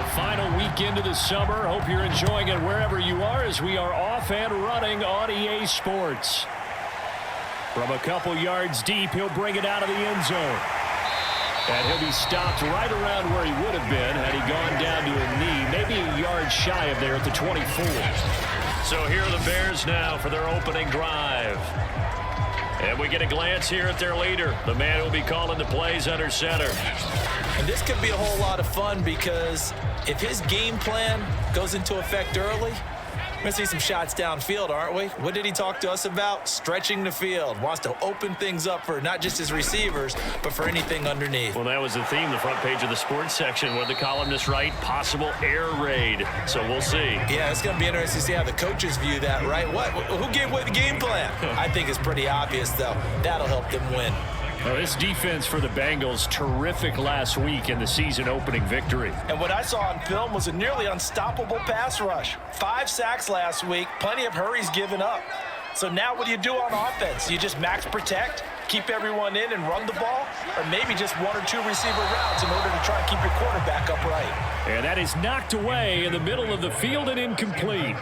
The final weekend of the summer. Hope you're enjoying it wherever you are as we are off and running on EA Sports. From a couple yards deep, he'll bring it out of the end zone. And he'll be stopped right around where he would have been had he gone down to a knee, maybe a yard shy of there at the 24. So here are the Bears now for their opening drive. And we get a glance here at their leader, the man who will be calling the plays under center. And this could be a whole lot of fun because if his game plan goes into effect early, we're going to see some shots downfield, aren't we? What did he talk to us about? Stretching the field. Wants to open things up for not just his receivers, but for anything underneath. Well, that was the theme, the front page of the sports section. What did the columnist write? Possible air raid. So we'll see. Yeah, it's going to be interesting to see how the coaches view that, right? Who gave away the game plan? I think it's pretty obvious, though. That'll help them win. Well, this defense for the Bengals, terrific last week in the season-opening victory. And what I saw on film was a nearly unstoppable pass rush. 5 sacks last week, plenty of hurries given up. So now what do you do on offense? You just max protect, keep everyone in and run the ball, or maybe just 1 or 2 receiver routes in order to try and keep your quarterback upright. And that is knocked away in the middle of the field and incomplete.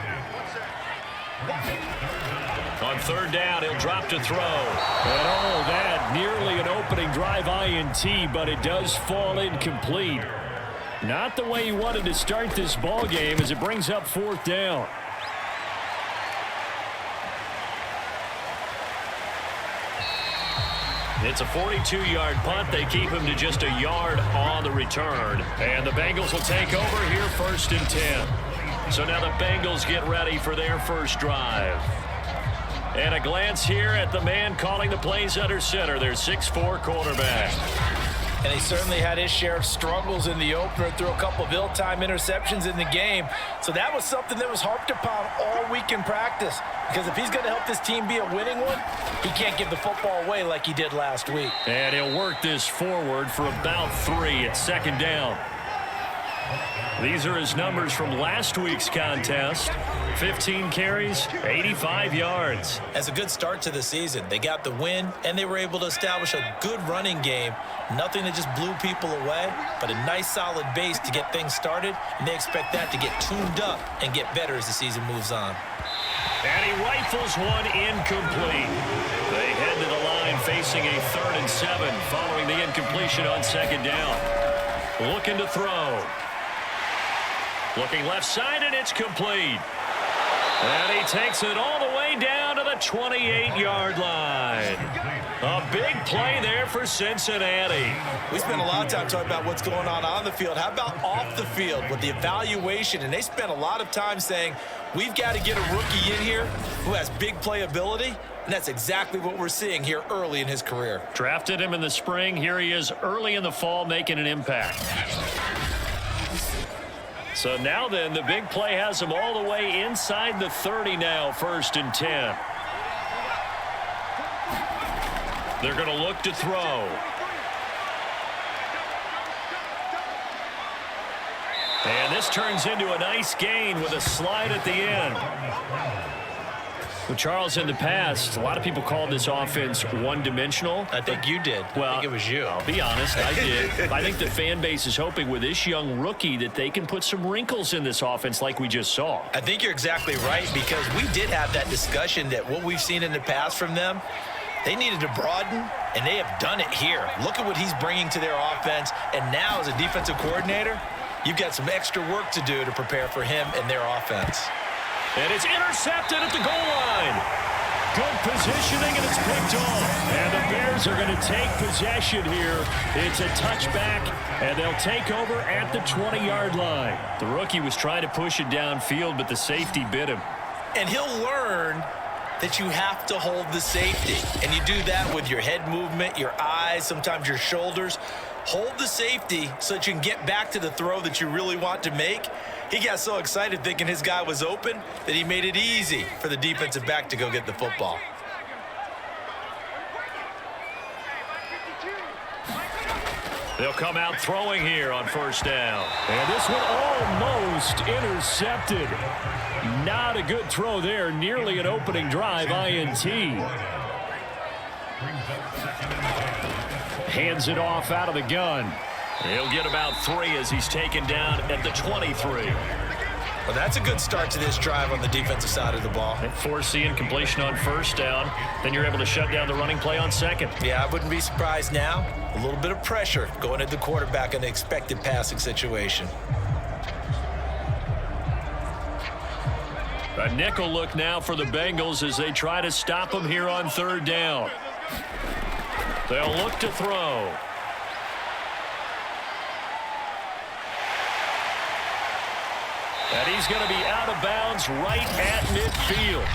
On third down, he'll drop to throw. And all that, nearly an opening drive INT, but it does fall incomplete. Not the way he wanted to start this ball game as it brings up 4th down. It's a 42-yard punt. They keep him to just a yard on the return. And the Bengals will take over here 1st and 10. So now the Bengals get ready for their first drive. And a glance here at the man calling the plays under center, their 6'4" quarterback. And he certainly had his share of struggles in the opener, threw a couple of ill-timed interceptions in the game. So that was something that was harped upon all week in practice. Because if he's going to help this team be a winning one, he can't give the football away like he did last week. And he'll work this forward for about 3 at 2nd down. These are his numbers from last week's contest. 15 carries, 85 yards. That's a good start to the season. They got the win, and they were able to establish a good running game. Nothing that just blew people away, but a nice solid base to get things started, and they expect that to get tuned up and get better as the season moves on. And he rifles one incomplete. They head to the line facing a 3rd and 7 following the incompletion on 2nd down. Looking to throw. Looking left side, and it's complete. And he takes it all the way down to the 28-yard line. A big play there for Cincinnati. We spent a lot of time talking about what's going on the field. How about off the field with the evaluation? And they spent a lot of time saying, we've got to get a rookie in here who has big playability. And that's exactly what we're seeing here early in his career. Drafted him in the spring. Here he is early in the fall making an impact. So now then, the big play has him all the way inside the 30 now, 1st and 10. They're going to look to throw. And this turns into a nice gain with a slide at the end. Well, Charles, in the past, a lot of people called this offense one-dimensional. I think you did. Well, I think it was you. I'll be honest, I did. I think the fan base is hoping with this young rookie that they can put some wrinkles in this offense like we just saw. I think you're exactly right because we did have that discussion that what we've seen in the past from them, they needed to broaden, and they have done it here. Look at what he's bringing to their offense, and now as a defensive coordinator, you've got some extra work to do to prepare for him and their offense. And it's intercepted at the goal line. Good positioning, and it's picked off. And the Bears are going to take possession here. It's a touchback, and they'll take over at the 20-yard line. The rookie was trying to push it downfield, but the safety bit him. And he'll learn that you have to hold the safety. And you do that with your head movement, your eyes, sometimes your shoulders. Hold the safety so that you can get back to the throw that you really want to make. He got so excited thinking his guy was open that he made it easy for the defensive back to go get the football. They'll come out throwing here on 1st down. And this one almost intercepted. Not a good throw there. Nearly an opening drive INT. Hands it off out of the gun. He'll get about 3 as he's taken down at the 23. Well, that's a good start to this drive on the defensive side of the ball. Force the incompletion on first down. Then you're able to shut down the running play on second. Yeah, I wouldn't be surprised now. A little bit of pressure going at the quarterback in the expected passing situation. A nickel look now for the Bengals as they try to stop him here on third down. They'll look to throw. And he's going to be out of bounds right at midfield.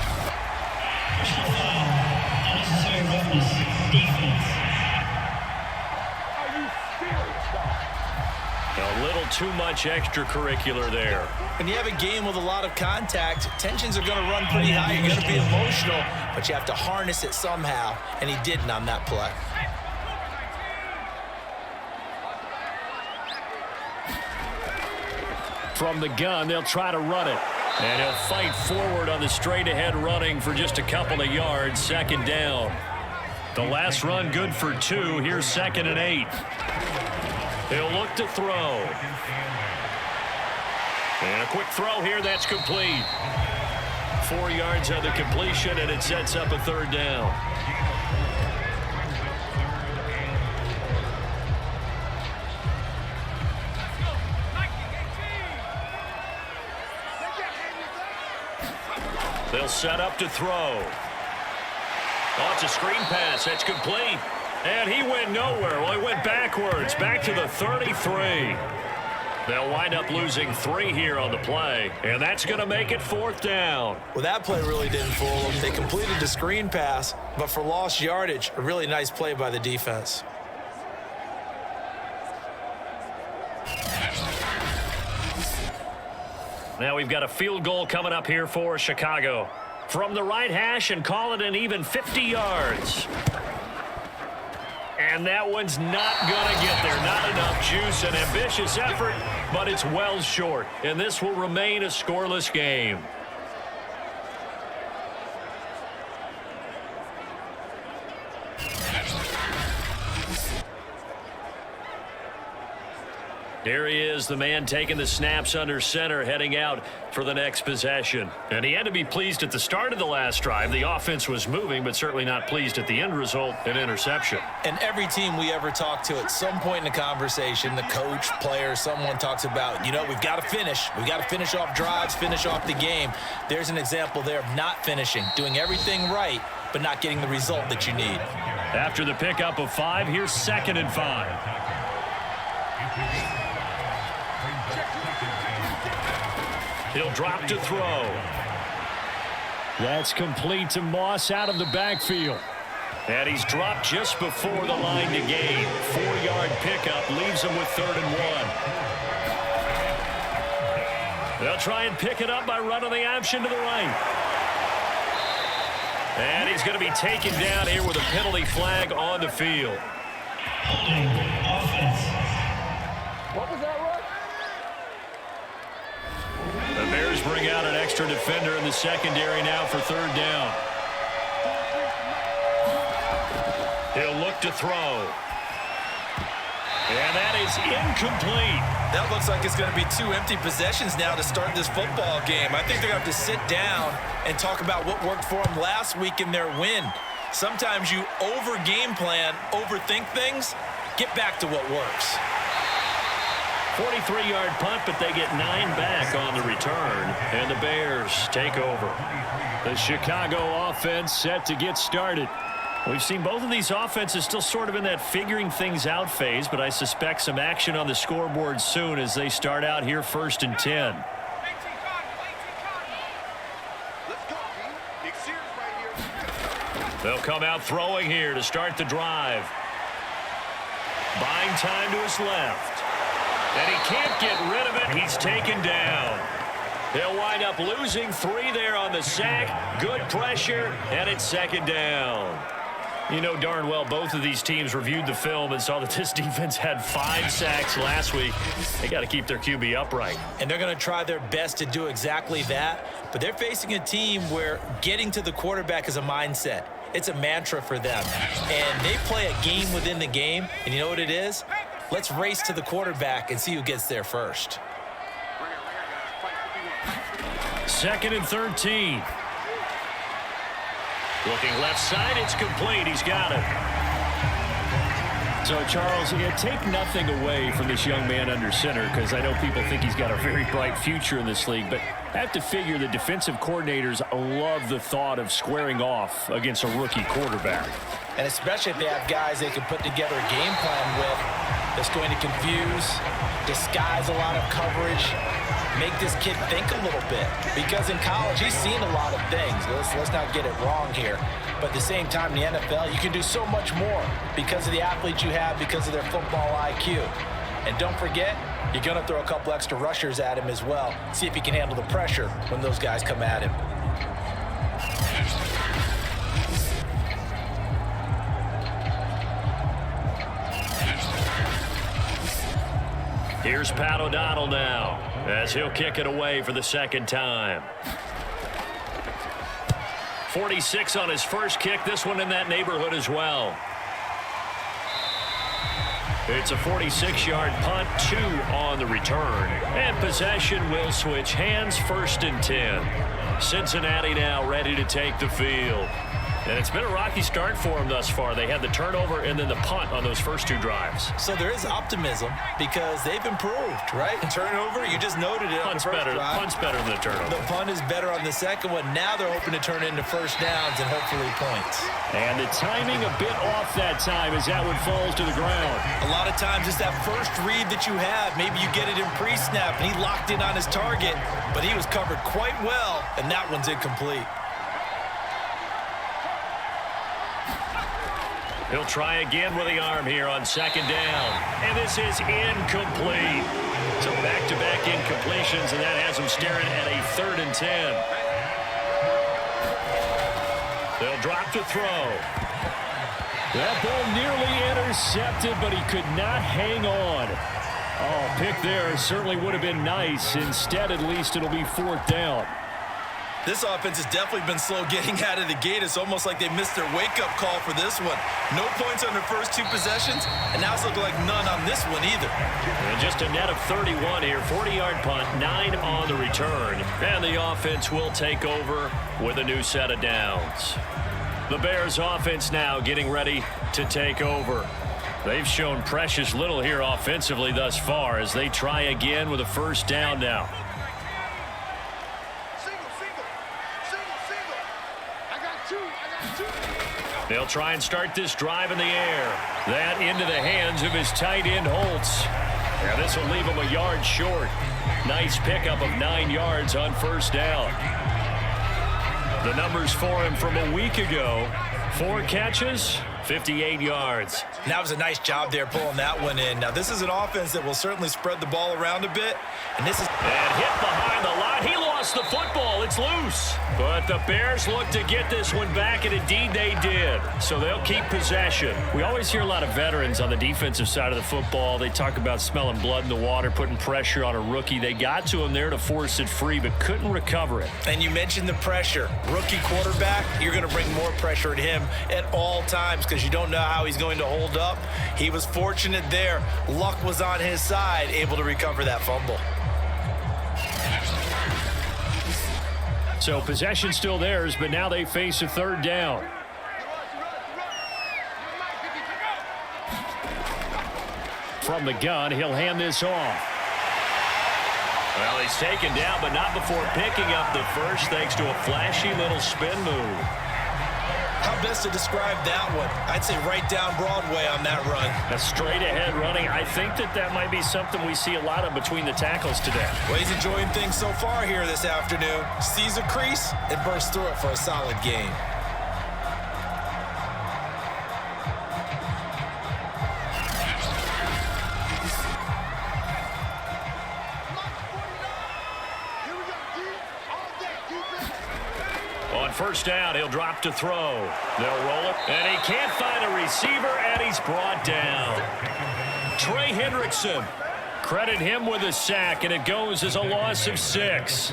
A little too much extracurricular there. When you have a game with a lot of contact, tensions are going to run pretty high. You're going to be emotional, but you have to harness it somehow, and he didn't on that play. From the gun, they'll try to run it. And he'll fight forward on the straight-ahead running for just a couple of yards, second down. The last run good for 2. Here's 2nd and 8. He'll look to throw. And a quick throw here, that's complete. 4 yards on the completion, and it sets up a third down. They'll set up to throw. Oh, it's a screen pass. That's complete. And he went nowhere. Well, he went backwards, back to the 33. They'll wind up losing 3 here on the play, and that's going to make it 4th down. Well, that play really didn't fool them. They completed the screen pass, but for lost yardage, a really nice play by the defense. Now we've got a field goal coming up here for Chicago. From the right hash and call it an even 50 yards. And that one's not going to get there. Not enough juice. An ambitious effort, but it's well short. And this will remain a scoreless game. Here he is, the man taking the snaps under center, heading out for the next possession. And he had to be pleased at the start of the last drive. The offense was moving, but certainly not pleased at the end result, an interception. And every team we ever talk to at some point in the conversation, the coach, player, someone talks about, you know, we've got to finish. We've got to finish off drives, finish off the game. There's an example there of not finishing, doing everything right, but not getting the result that you need. After the pickup of 5, here's 2nd and 5. He'll drop to throw. That's complete to Moss out of the backfield. And he's dropped just before the line to gain. 4-yard pickup leaves him with 3rd and 1. They'll try and pick it up by running the option to the right. And he's going to be taken down here with a penalty flag on the field. What was that, Russ? The Bears bring out an extra defender in the secondary now for 3rd down. He'll look to throw. And that is incomplete. That looks like it's going to be 2 empty possessions now to start this football game. I think they're going to have to sit down and talk about what worked for them last week in their win. Sometimes you over-game plan, overthink things, get back to what works. 43-yard punt, but they get 9 back on the return, and the Bears take over. The Chicago offense set to get started. We've seen both of these offenses still sort of in that figuring things out phase, but I suspect some action on the scoreboard soon as they start out here 1st and 10. They'll come out throwing here to start the drive. Buying time to his left. And he can't get rid of it. He's taken down. They'll wind up losing 3 there on the sack. Good pressure, and it's 2nd down. You know darn well both of these teams reviewed the film and saw that this defense had 5 sacks last week. They got to keep their QB upright. And they're going to try their best to do exactly that. But they're facing a team where getting to the quarterback is a mindset. It's a mantra for them. And they play a game within the game. And you know what it is? Let's race to the quarterback and see who gets there first. 2nd and 13. Looking left side, it's complete. He's got it. So, Charles, take nothing away from this young man under center, because I know people think he's got a very bright future in this league, but I have to figure the defensive coordinators love the thought of squaring off against a rookie quarterback. And especially if they have guys they can put together a game plan with that's going to confuse, disguise a lot of coverage, make this kid think a little bit. Because in college, he's seen a lot of things. Let's not get it wrong here. But at the same time, in the NFL, you can do so much more because of the athletes you have, because of their football IQ. And don't forget, you're going to throw a couple extra rushers at him as well. See if he can handle the pressure when those guys come at him. Here's Pat O'Donnell now, as he'll kick it away for the 2nd time. 46 on his first kick, this one in that neighborhood as well. It's a 46-yard punt, 2 on the return. And possession will switch hands, 1st and 10. Cincinnati now ready to take the field. And it's been a rocky start for them thus far. They had the turnover and then the punt on those first 2 drives. So there is optimism because they've improved, right? Turnover, you just noted it. Punt's better than the turnover. The punt is better on the second one. Now they're hoping to turn into first downs and hopefully points. And the timing a bit off that time as that one falls to the ground. A lot of times it's that first read that you have. Maybe you get it in pre-snap and he locked in on his target, but he was covered quite well, and that one's incomplete. He'll try again with the arm here on 2nd down. And this is incomplete. So back-to-back incompletions, and that has him staring at a 3rd and 10. They'll drop to throw. That ball nearly intercepted, but he could not hang on. Oh, pick there certainly would have been nice. Instead, at least it'll be 4th down. This offense has definitely been slow getting out of the gate. It's almost like they missed their wake-up call for this one. No points on their first 2 possessions, and now it's looking like none on this one either. And just a net of 31 here, 40-yard punt, 9 on the return. And the offense will take over with a new set of downs. The Bears offense now getting ready to take over. They've shown precious little here offensively thus far as they try again with a 1st down now. They'll try and start this drive in the air. That into the hands of his tight end, Holtz. Yeah, this will leave him a yard short. Nice pickup of 9 yards on 1st down. The numbers for him from a week ago. 4 catches, 58 yards. That was a nice job there pulling that one in. Now, this is an offense that will certainly spread the ball around a bit. And this is... And hit behind the line. He lost the football. It's loose. But the Bears look to get this one back, and indeed they did. So they'll keep possession. We always hear a lot of veterans on the defensive side of the football. They talk about smelling blood in the water, putting pressure on a rookie. They got to him there to force it free, but couldn't recover it. And you mentioned the pressure. Rookie quarterback, you're going to bring more pressure at him at all times because you don't know how he's going to hold up. He was fortunate there. Luck was on his side, able to recover that fumble. So possession still theirs, but now they face a 3rd down. From the gun, he'll hand this off. Well, he's taken down, but not before picking up the first, thanks to a flashy little spin move. How best to describe that one? I'd say right down Broadway on that run. A straight-ahead running. I think that might be something we see a lot of between the tackles today. Well, he's enjoying things so far here this afternoon. Sees a crease and bursts through it for a solid gain. On 1st down, he'll drop to throw. They'll roll it, and he can't find a receiver, and he's brought down. Trey Hendrickson Credit him with a sack, and it goes as a loss of 6.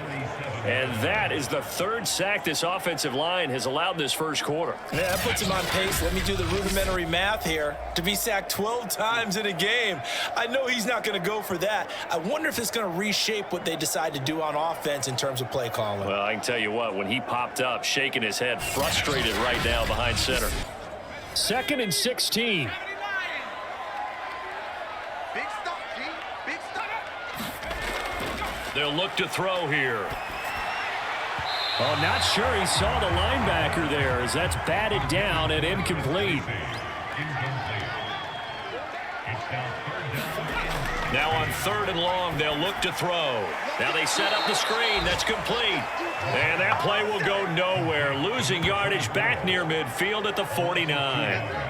And that is the 3rd sack this offensive line has allowed in this first quarter. Yeah, that puts him on pace. Let me do the rudimentary math here. To be sacked 12 times in a game, I know he's not going to go for that. I wonder if it's going to reshape what they decide to do on offense in terms of play calling. Well, I can tell you what, when he popped up, shaking his head, frustrated right now behind center. 2nd and 16. Big stop, G. Big stop. They'll look to throw here. Oh, not sure he saw the linebacker there as that's batted down and incomplete. Now on 3rd and long, they'll look to throw. Now they set up the screen. That's complete. And that play will go nowhere. Losing yardage back near midfield at the 49.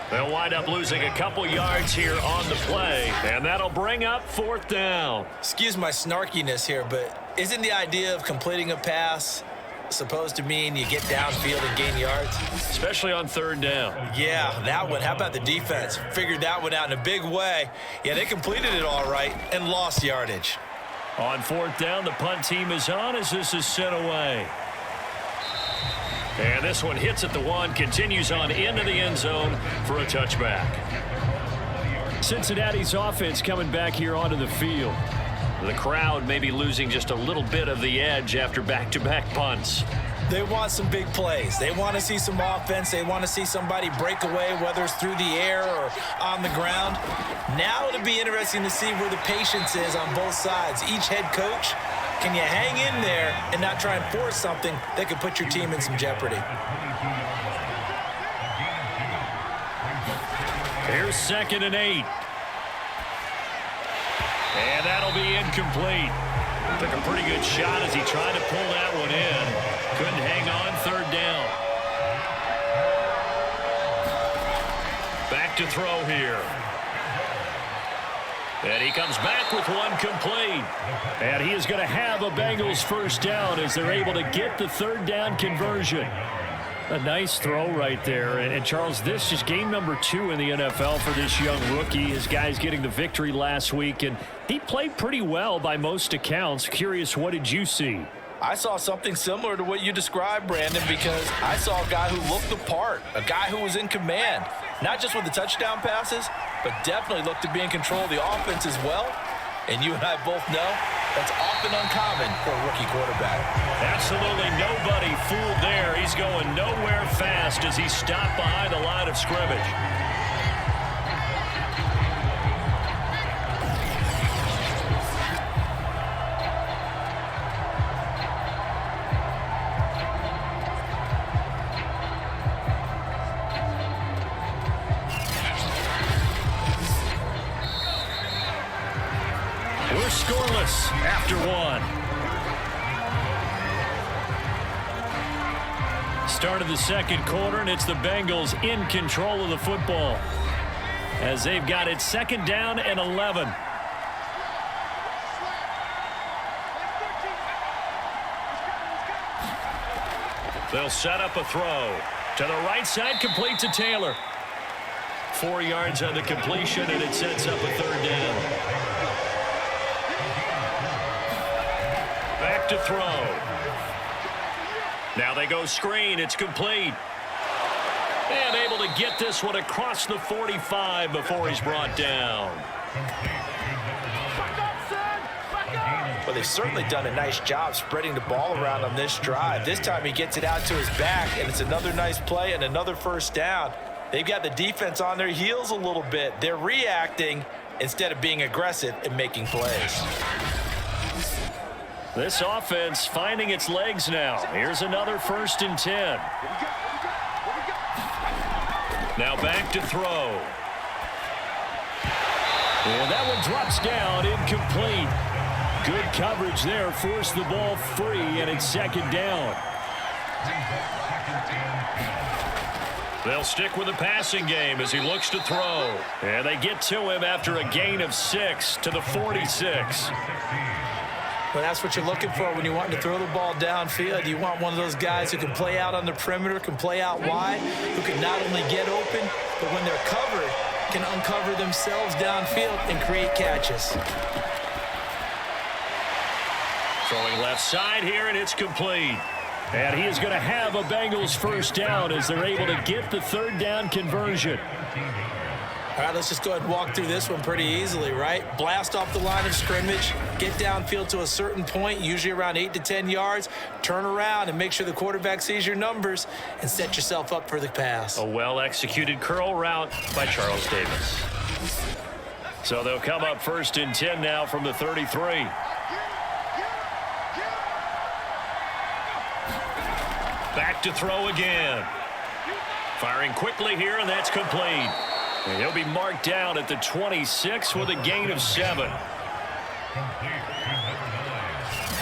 They'll wind up losing a couple yards here on the play. And that'll bring up 4th down. Excuse my snarkiness here, but isn't the idea of completing a pass supposed to mean you get downfield and gain yards? Especially on 3rd down. Yeah, that one. How about the defense? Figured that one out in a big way. Yeah, they completed it all right and lost yardage. On 4th down, the punt team is on as this is sent away. And this one hits at the 1, continues on into the end zone for a touchback. Cincinnati's offense coming back here onto the field. The crowd may be losing just a little bit of the edge after back-to-back punts. They want some big plays. They want to see some offense. They want to see somebody break away, whether it's through the air or on the ground. Now it'll be interesting to see where the patience is on both sides. Each head coach, can you hang in there and not try and force something that could put your team in some jeopardy? Here's 2nd and 8. And that'll be incomplete. Took a pretty good shot as he tried to pull that one in. Couldn't hang on 3rd down. Back to throw here. And he comes back with one complete. And he is going to have a Bengals 1st down as they're able to get the 3rd down conversion. A nice throw right there. And Charles, this is game number 2 in the NFL for this young rookie. His guys getting the victory last week, and he played pretty well by most accounts. Curious, what did you see? I saw something similar to what you described, Brandon, because I saw a guy who looked the part, a guy who was in command, not just with the touchdown passes, but definitely looked to be in control of the offense as well. And you and I both know that's often uncommon for a rookie quarterback. Absolutely nobody fooled there. He's going nowhere fast as he stopped behind the line of scrimmage. We're scoreless after 1. Start of the 2nd quarter, and it's the Bengals in control of the football as they've got it 2nd down and 11. They'll set up a throw. To the right side, complete to Taylor. 4 yards on the completion, and it sets up a 3rd down. Back to throw. Now they go screen. It's complete. And able to get this one across the 45 before he's brought down. Well, they've certainly done a nice job spreading the ball around on this drive. This time he gets it out to his back, and it's another nice play and another 1st down. They've got the defense on their heels a little bit. They're reacting instead of being aggressive and making plays. This offense finding its legs now. Here's another 1st and 10. Now back to throw. And that one drops down, incomplete. Good coverage there, forced the ball free, and it's 2nd down. They'll stick with the passing game as he looks to throw. And they get to him after a gain of 6 to the 46. Well, that's what you're looking for when you want to throw the ball downfield. You want one of those guys who can play out on the perimeter, can play out wide, who can not only get open, but when they're covered, can uncover themselves downfield and create catches. Throwing left side here, and it's complete. And he is going to have a Bengals first down as they're able to get the third down conversion. All right, let's just go ahead and walk through this one pretty easily, right? Blast off the line of scrimmage, get downfield to a certain point, usually around 8 to 10 yards, turn around and make sure the quarterback sees your numbers and set yourself up for the pass. A well-executed curl route by Charles Davis. So they'll come up first and 10 now from the 33. Back to throw again. Firing quickly here, and that's complete. And he'll be marked down at the 26 with a gain of 7.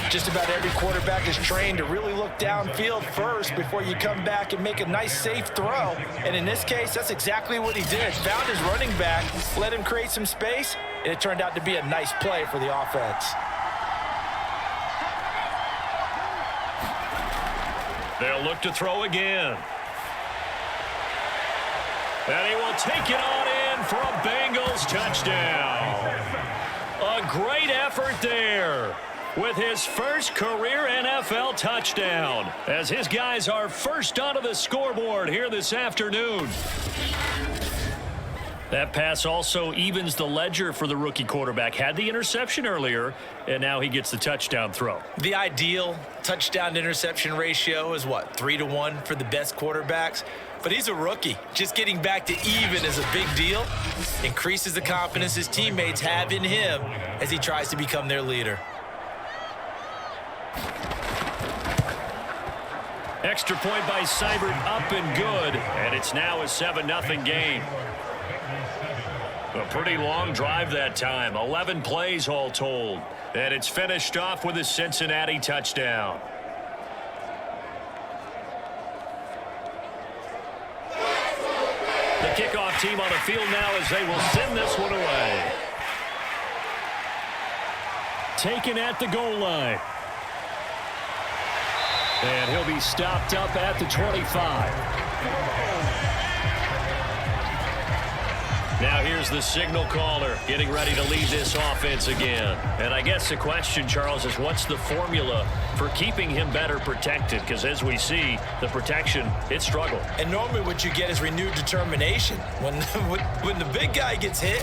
Just about every quarterback is trained to really look downfield first before you come back and make a nice, safe throw. And in this case, that's exactly what he did. Found his running back, let him create some space, and it turned out to be a nice play for the offense. They'll look to throw again. And he will take it on in for a Bengals touchdown. A great effort there with his first career NFL touchdown as his guys are first onto the scoreboard here this afternoon. That pass also evens the ledger for the rookie quarterback. Had the interception earlier, and now he gets the touchdown throw. The ideal touchdown-interception ratio is, what, 3 to 1 for the best quarterbacks? But he's a rookie. Just getting back to even is a big deal. Increases the confidence his teammates have in him as he tries to become their leader. Extra point by Seibert, up and good. And it's now a 7-0 game. A pretty long drive that time. 11 plays all told. And it's finished off with a Cincinnati touchdown. The kickoff team on the field now as they will send this one away. Taken at the goal line. And he'll be stopped up at the 25. Now here's the signal caller getting ready to lead this offense again. And I guess the question, Charles, is what's the formula for keeping him better protected? Because as we see, the protection, it struggled. And normally what you get is renewed determination. When the big guy gets hit,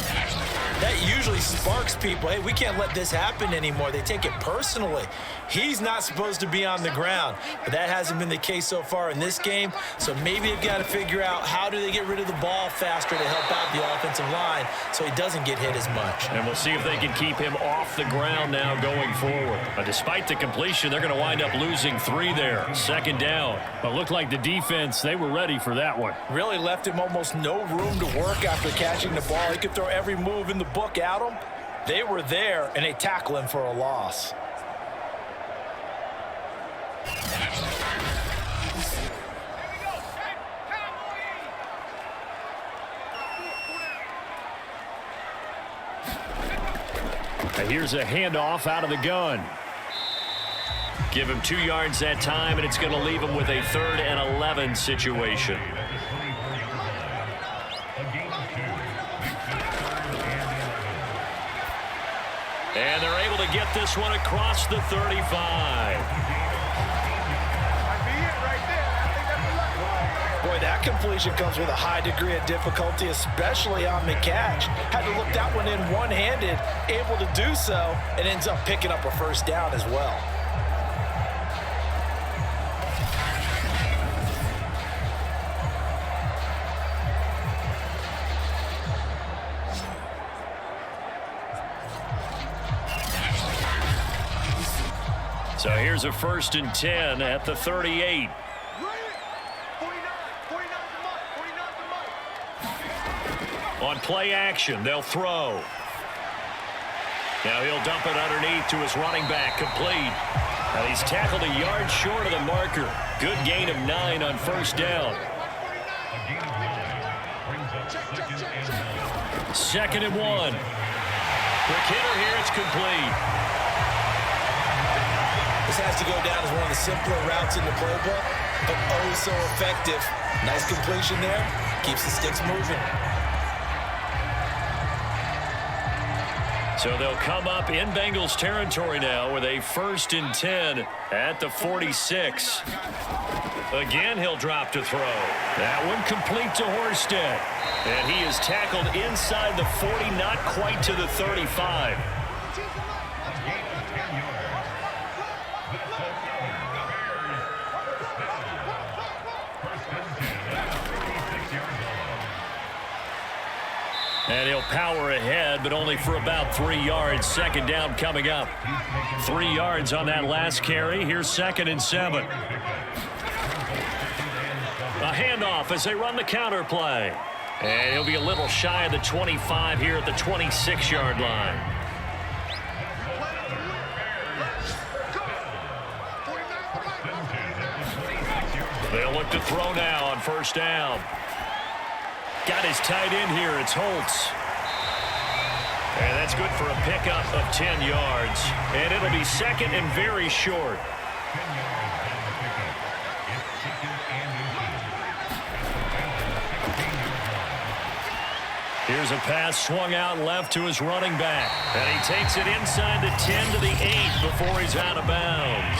that usually sparks people. Hey, we can't let this happen anymore. They take it personally. He's not supposed to be on the ground, but that hasn't been the case so far in this game. So maybe they've got to figure out how do they get rid of the ball faster to help out the offensive line so he doesn't get hit as much. And we'll see if they can keep him off the ground now going forward. Despite the completion, they're going to wind up losing 3 there. 2nd down. But looked like the defense, they were ready for that one. Really left him almost no room to work after catching the ball. He could throw every move in the book at him. They were there, and they tackle him for a loss. And here's a handoff out of the gun. Give him 2 yards that time, and it's going to leave him with a 3rd and 11 situation. And they're able to get this one across the 35. Boy, that completion comes with a high degree of difficulty, especially on the catch. Had to look that one in one-handed, able to do so, and ends up picking up a first down as well. So here's a 1st and 10 at the 38. On play action, they'll throw. Now he'll dump it underneath to his running back, complete. And he's tackled a yard short of the marker. Good gain of 9 on 1st down. 2nd and 1. Quick hitter here, it's complete. This has to go down as one of the simpler routes in the playbook, but oh so effective. Nice completion there. Keeps the sticks moving. So they'll come up in Bengals territory now with a 1st and 10 at the 46. Again, he'll drop to throw. That one complete to Horsted. And he is tackled inside the 40, not quite to the 35. And he'll power ahead, but only for about 3 yards. 2nd down coming up. 3 yards on that last carry. Here's 2nd and 7. A handoff as they run the counter play. And he'll be a little shy of the 25 here at the 26-yard line. They'll look to throw now on 1st down. Got his tight end here. It's Holtz. And that's good for a pickup of 10 yards. And it'll be 2nd and very short. Here's a pass swung out left to his running back. And he takes it inside the 10 to the 8 before he's out of bounds.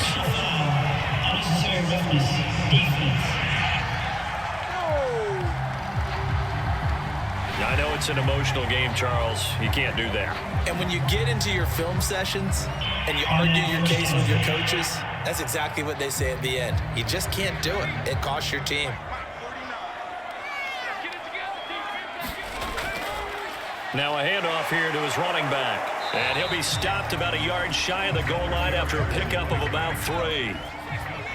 I know it's an emotional game, Charles. You can't do that. And when you get into your film sessions and you argue your case with your coaches, that's exactly what they say at the end. You just can't do it. It costs your team. Now a handoff here to his running back. And he'll be stopped about a yard shy of the goal line after a pickup of about 3.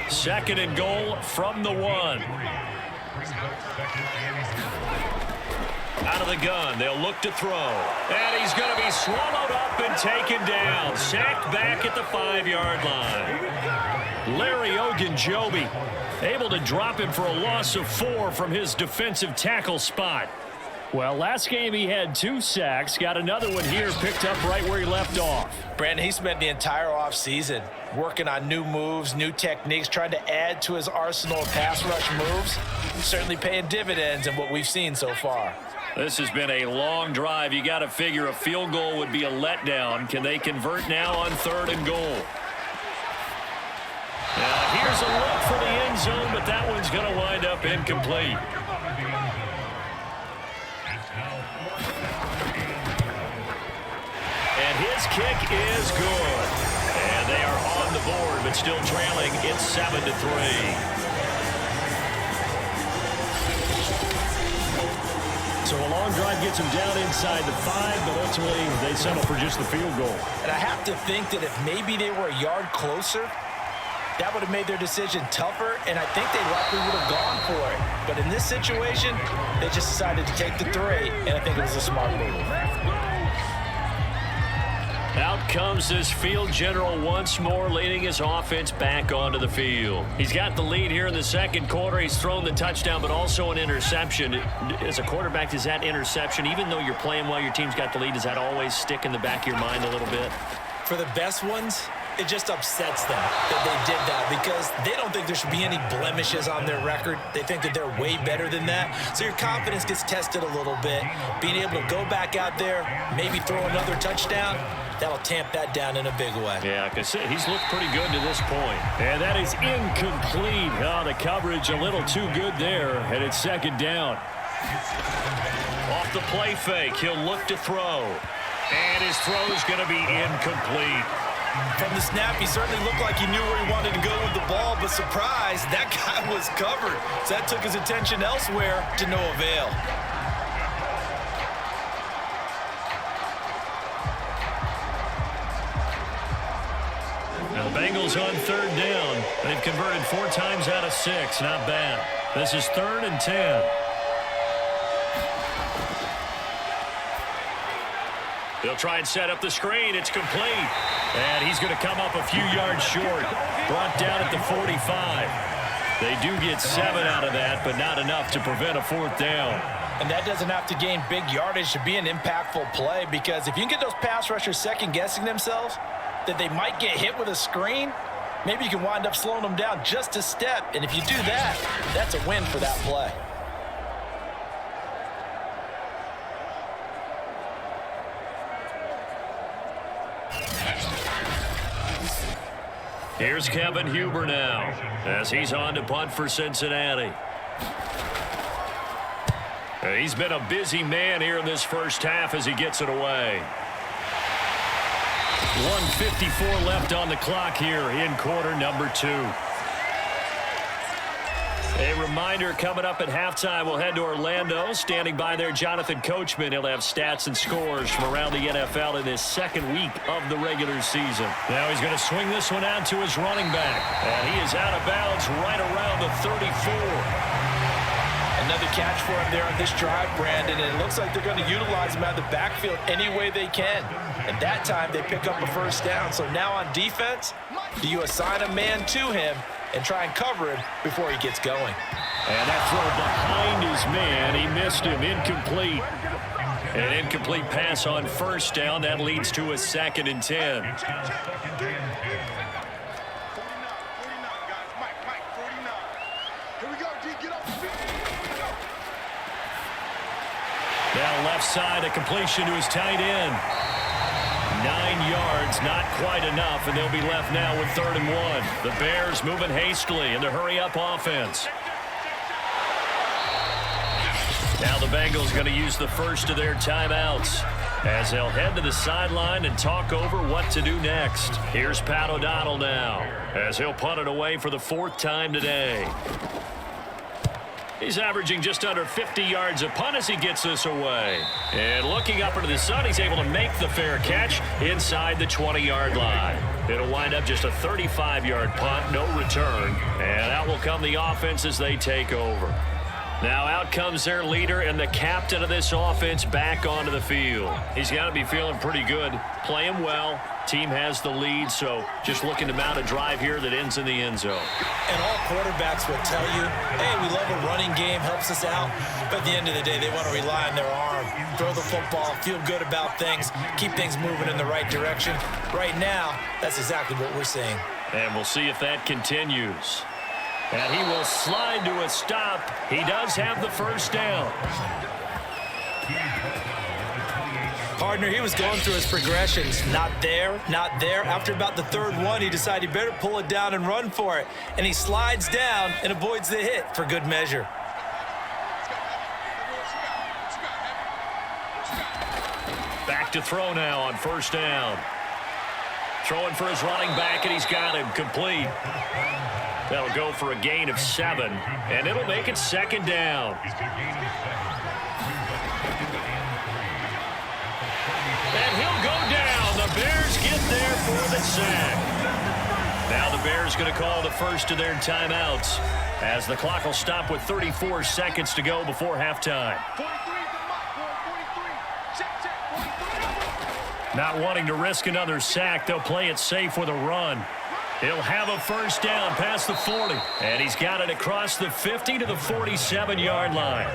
2nd and goal from the 1. Out of the gun, they'll look to throw. And he's going to be swallowed up and taken down. Sacked back at the 5-yard line. Larry Ogunjobi able to drop him for a loss of 4 from his defensive tackle spot. Well, last game he had 2 sacks. Got another one here picked up right where he left off. Brandon, he spent the entire offseason working on new moves, new techniques, trying to add to his arsenal of pass rush moves. Certainly paying dividends in what we've seen so far. This has been a long drive. You got to figure a field goal would be a letdown. Can they convert now on 3rd and goal? Now here's a look for the end zone, but that one's going to wind up incomplete. And his kick is good. And they are on the board, but still trailing. It's 7-3. So a long drive gets them down inside the 5, but ultimately they settle for just the field goal. And I have to think that if maybe they were a yard closer, that would have made their decision tougher, and I think they likely would have gone for it. But in this situation, they just decided to take the 3, and I think it was a smart move. Out comes this field general once more, leading his offense back onto the field. He's got the lead here in the 2nd quarter. He's thrown the touchdown, but also an interception. As a quarterback, does that interception, even though you're playing well, your team's got the lead, does that always stick in the back of your mind a little bit? For the best ones, it just upsets them that they did that because they don't think there should be any blemishes on their record. They think that they're way better than that. So your confidence gets tested a little bit. Being able to go back out there, maybe throw another touchdown, that'll tamp that down in a big way. Yeah, because he's looked pretty good to this point. And that is incomplete. Oh, the coverage a little too good there, and it's 2nd down. Off the play fake, he'll look to throw. And his throw is going to be incomplete. From the snap, he certainly looked like he knew where he wanted to go with the ball, but surprise, that guy was covered. So that took his attention elsewhere to no avail. Now the Bengals on 3rd down. They've converted 4 times out of 6. Not bad. This is 3rd and 10. They'll try and set up the screen. It's complete. And he's going to come up a few yards short. Brought down at the 45. They do get 7 out of that, but not enough to prevent a 4th down. And that doesn't have to gain big yardage to be an impactful play, because if you can get those pass rushers second-guessing themselves, that they might get hit with a screen, maybe you can wind up slowing them down just a step. And if you do that, that's a win for that play. Here's Kevin Huber now as he's on to punt for Cincinnati. He's been a busy man here in this first half as he gets it away. 1:54 left on the clock here in quarter number 2. A reminder, coming up at halftime, we'll head to Orlando. Standing by there, Jonathan Coachman. He'll have stats and scores from around the NFL in this second week of the regular season. Now he's going to swing this one out to his running back. And he is out of bounds right around the 34. Another catch for him there on this drive, Brandon, and it looks like they're going to utilize him out of the backfield any way they can. And that time they pick up a first down. So now on defense, do you assign a man to him and try and cover him before he gets going? And that throw behind his man, he missed him, incomplete. An incomplete pass on first down. That leads to a 2nd and 10. Now left side, a completion to his tight end. 9 yards, not quite enough, and they'll be left now with 3rd and 1. The Bears moving hastily in the hurry-up offense. Now the Bengals going to use the first of their timeouts as they'll head to the sideline and talk over what to do next. Here's Pat O'Donnell now as he'll punt it away for the 4th time today. He's averaging just under 50 yards a punt as he gets this away. And looking up into the sun, he's able to make the fair catch inside the 20-yard line. It'll wind up just a 35-yard punt, no return. And out will come the offense as they take over. Now out comes their leader and the captain of this offense back onto the field. He's got to be feeling pretty good, playing well. Team has the lead, so just looking to mount a drive here that ends in the end zone. And all quarterbacks will tell you, hey, we love a running game, helps us out. But at the end of the day, they want to rely on their arm, throw the football, feel good about things, keep things moving in the right direction. Right now, that's exactly what we're seeing. And we'll see if that continues. And he will slide to a stop. He does have the first down. Partner, he was going through his progressions. Not there, not there. After about the 3rd one, he decided he better pull it down and run for it. And he slides down and avoids the hit for good measure. Back to throw now on first down. Throwing for his running back, and he's got him complete. That'll go for a gain of 7, and it'll make it 2nd down. And he'll go down. The Bears get there for the sack. Now the Bears going to call the first of their timeouts as the clock will stop with 34 seconds to go before halftime. Not wanting to risk another sack, they'll play it safe with a run. He'll have a first down past the 40, and he's got it across the 50 to the 47-yard line.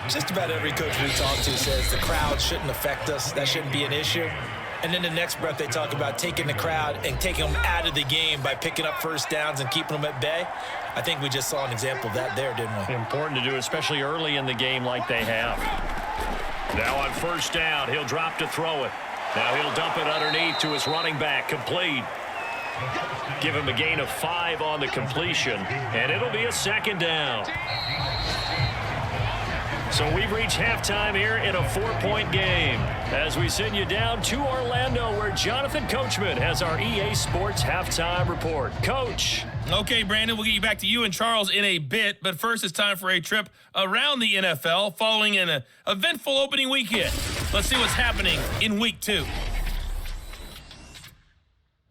Just about every coach we talk to says the crowd shouldn't affect us. That shouldn't be an issue. And then the next breath they talk about taking the crowd and taking them out of the game by picking up first downs and keeping them at bay. I think we just saw an example of that there, didn't we? Important to do, especially early in the game like they have. Now on first down, he'll drop to throw it. Now he'll dump it underneath to his running back, complete. Give him a gain of 5 on the completion, and it'll be a 2nd down. So we've reached halftime here in a 4-point game as we send you down to Orlando where Jonathan Coachman has our EA Sports halftime report. Coach. Okay, Brandon, we'll get you back to you and Charles in a bit, but first it's time for a trip around the NFL following an eventful opening weekend. Let's see what's happening in Week 2.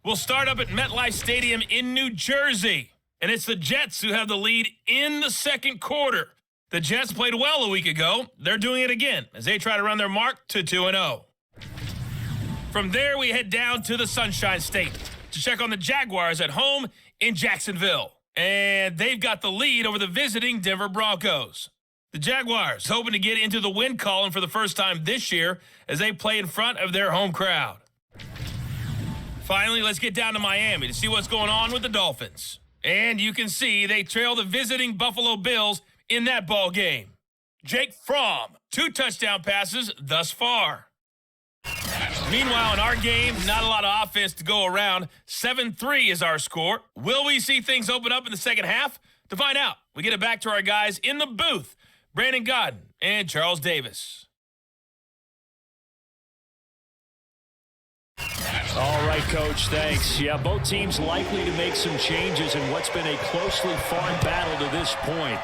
We'll start up at MetLife Stadium in New Jersey, and it's the Jets who have the lead in the second quarter. The Jets played well a week ago. They're doing it again as they try to run their mark to 2-0. From there, we head down to the Sunshine State to check on the Jaguars at home in Jacksonville. And they've got the lead over the visiting Denver Broncos. The Jaguars hoping to get into the win column for the first time this year as they play in front of their home crowd. Finally, let's get down to Miami to see what's going on with the Dolphins. And you can see they trail the visiting Buffalo Bills in that ball game. Jake Fromm, 2 touchdown passes thus far. Meanwhile, in our game, not a lot of offense to go around. 7-3 is our score. Will we see things open up in the second half? To find out, we get it back to our guys in the booth, Brandon Godden and Charles Davis. All right, Coach, thanks. Yeah, both teams likely to make some changes in what's been a closely fought battle to this point.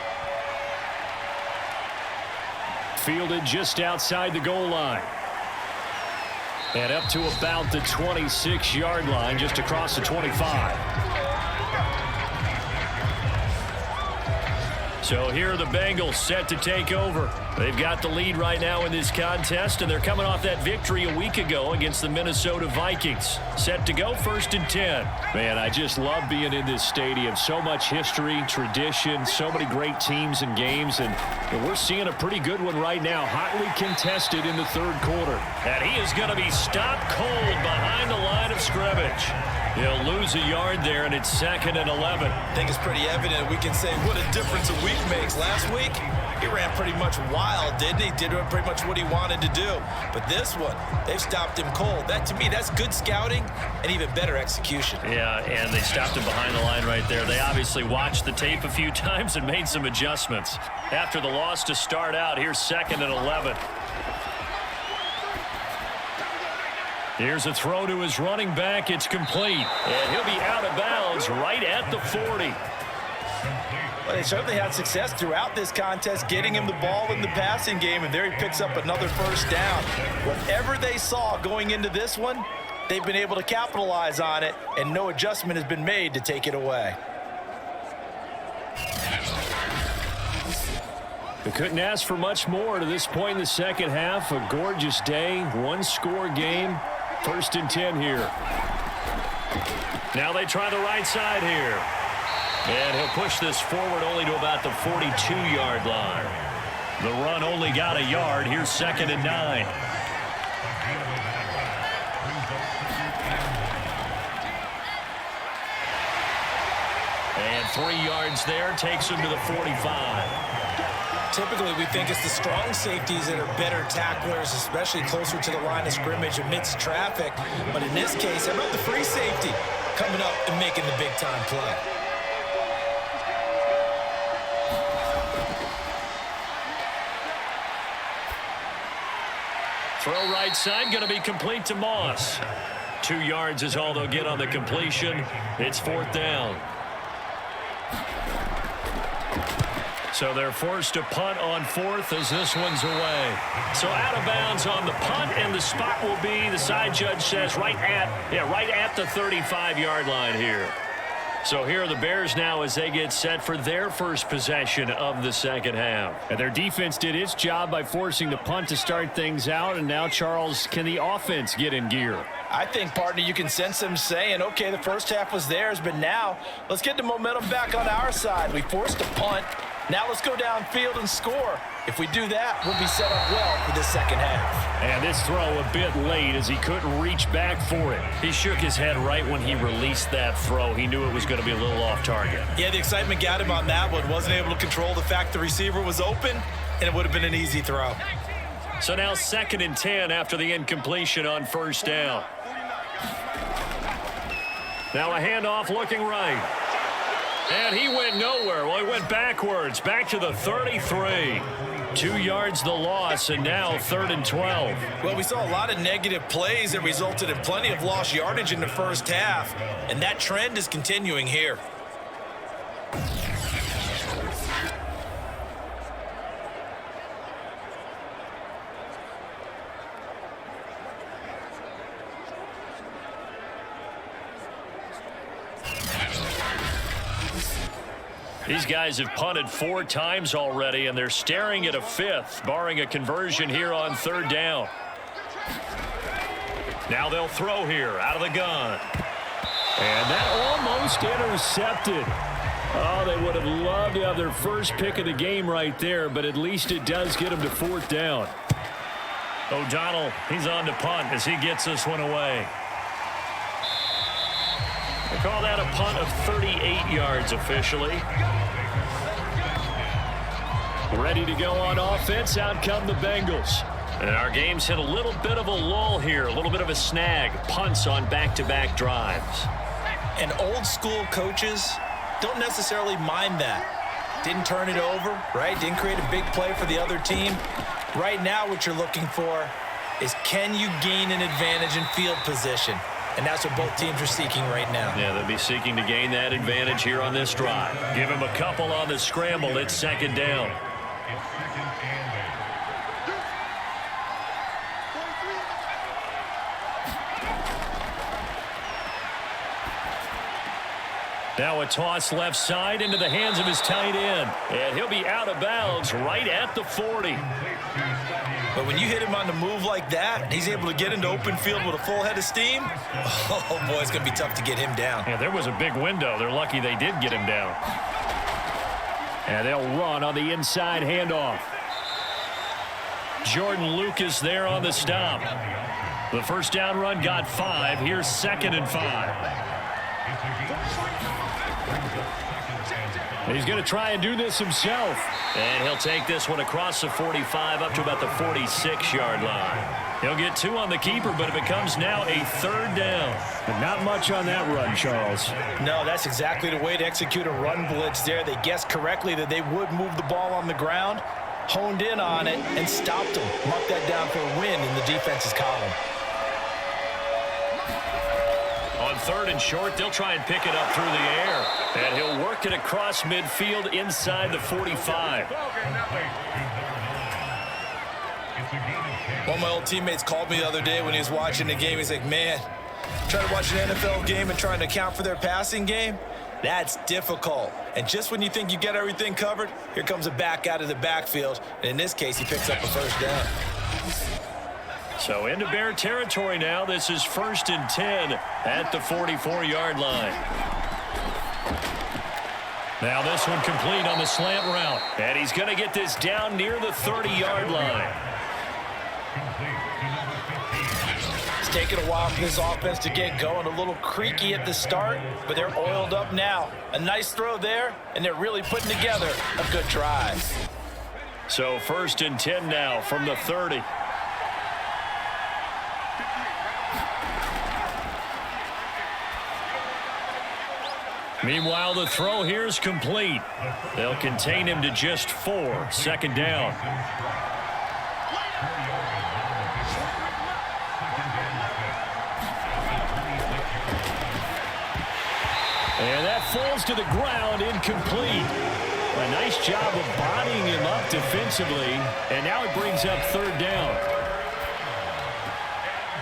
Fielded just outside the goal line. And up to about the 26-yard line, just across the 25. So here are the Bengals set to take over. They've got the lead right now in this contest, and they're coming off that victory a week ago against the Minnesota Vikings. Set to go, 1st and 10. Man, I just love being in this stadium. So much history, tradition, so many great teams and games, and we're seeing a pretty good one right now, hotly contested in the third quarter. And he is going to be stopped cold behind the line of scrimmage. He'll lose a yard there, and it's 2nd and 11. I think it's pretty evident. We can say what a difference a week makes. Last week, he ran pretty much wild, didn't he? Did pretty much what he wanted to do. But this one, they've stopped him cold. That, to me, that's good scouting and even better execution. Yeah, and they stopped him behind the line right there. They obviously watched the tape a few times and made some adjustments. After the loss to start out, here's 2nd and 11. Here's a throw to his running back. It's complete. And he'll be out of bounds right at the 40. Well, they certainly had success throughout this contest, getting him the ball in the passing game, and there he picks up another first down. Whatever they saw going into this one, they've been able to capitalize on it, and no adjustment has been made to take it away. They couldn't ask for much more to this point in the second half. A gorgeous day, one-score game. 1st and 10 here. Now they try the right side here. And he'll push this forward only to about the 42-yard line. The run only got a yard. Here's 2nd and 9. And 3 yards there takes him to the 45. Typically, we think it's the strong safeties that are better tacklers, especially closer to the line of scrimmage amidst traffic. But in this case, how about the free safety coming up and making the big-time play? Throw right side, going to be complete to Moss. 2 yards is all they'll get on the completion. It's 4th down. So they're forced to punt on 4th as this one's away. So out of bounds on the punt, and the spot will be, the side judge says, right at the 35-yard line here. So here are the Bears now as they get set for their first possession of the second half. And their defense did its job by forcing the punt to start things out, and now, Charles, can the offense get in gear? I think, partner, you can sense them saying, okay, the first half was theirs, but now let's get the momentum back on our side. We forced a punt. Now let's go downfield and score. If we do that, we'll be set up well for the second half. And this throw a bit late as he couldn't reach back for it. He shook his head right when he released that throw. He knew it was going to be a little off target. Yeah, the excitement got him on that one. Wasn't able to control the fact the receiver was open, and it would have been an easy throw. So now 2nd and 10 after the incompletion on 1st down. Now a handoff looking right. And he went nowhere. Well, he went backwards, back to the 33. 2 yards the loss, and now 3rd and 12. Well, we saw a lot of negative plays that resulted in plenty of lost yardage in the first half, and that trend is continuing here. These guys have punted 4 times already, and they're staring at a 5th, barring a conversion here on 3rd down. Now they'll throw here out of the gun. And that almost intercepted. Oh, they would have loved to have their first pick of the game right there, but at least it does get them to 4th down. O'Donnell, he's on to punt as he gets this one away. They call that a punt of 38 yards officially. Ready to go on offense. Out come the Bengals. And our game's hit a little bit of a lull here, a little bit of a snag. Punts on back-to-back drives. And old school coaches don't necessarily mind that. Didn't turn it over, right? Didn't create a big play for the other team. Right now what you're looking for is, can you gain an advantage in field position? And that's what both teams are seeking right now. Yeah, they'll be seeking to gain that advantage here on this drive. Give him a couple on the scramble. It's second down. Now a toss left side into the hands of his tight end. And he'll be out of bounds right at the 40. But when you hit him on the move like that, and he's able to get into open field with a full head of steam, oh boy, it's going to be tough to get him down. Yeah, there was a big window. They're lucky they did get him down. And they'll run on the inside handoff. Jordan Lucas there on the stop. The first down run got 5. Here's 2nd and 5. He's going to try and do this himself. And he'll take this one across the 45 up to about the 46-yard line. He'll get 2 on the keeper, but it becomes now a 3rd down. But not much on that run, Charles. No, that's exactly the way to execute a run blitz there. They guessed correctly that they would move the ball on the ground, honed in on it, and stopped them. Mark that down for a win in the defense's column. On 3rd and short, they'll try and pick it up through the air. And he'll work it across midfield inside the 45. One of my old teammates called me the other day when he was watching the game. He's like, man, trying to watch an NFL game and trying to account for their passing game, that's difficult. And just when you think you get everything covered, here comes a back out of the backfield. And in this case, he picks up a 1st down. So into Bear territory now. This is 1st and 10 at the 44-yard line. Now this one complete on the slant route. And he's going to get this down near the 30-yard line. It's taken a while for this offense to get going. A little creaky at the start, but they're oiled up now. A nice throw there, and they're really putting together a good drive. So 1st and 10 now from the 30. Meanwhile, the throw here is complete. They'll contain him to just 4. 2nd down. And that falls to the ground, incomplete. A nice job of bodying him up defensively. And now it brings up 3rd down.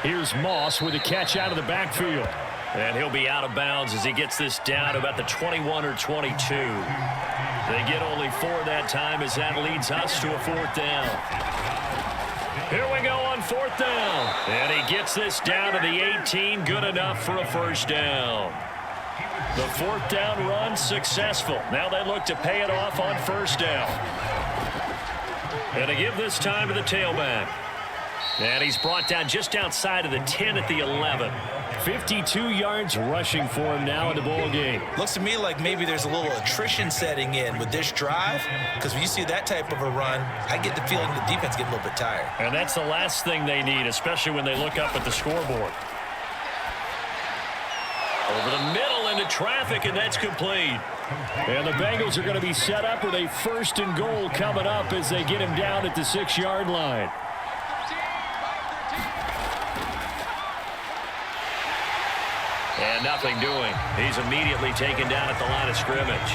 Here's Moss with a catch out of the backfield. And he'll be out of bounds as he gets this down to about the 21 or 22. They get only 4 that time as that leads us to a 4th down. Here we go on 4th down. And he gets this down to the 18. Good enough for a 1st down. The 4th down run successful. Now they look to pay it off on 1st down. And to give this time to the tailback. And he's brought down just outside of the 10 at the 11. 52 yards rushing for him now in the ball game. Looks to me like maybe there's a little attrition setting in with this drive, because when you see that type of a run, I get the feeling the defense getting a little bit tired. And that's the last thing they need, especially when they look up at the scoreboard. Over the middle into traffic, and that's complete. And the Bengals are going to be set up with a 1st and goal coming up as they get him down at the 6-yard line. And nothing doing. He's immediately taken down at the line of scrimmage.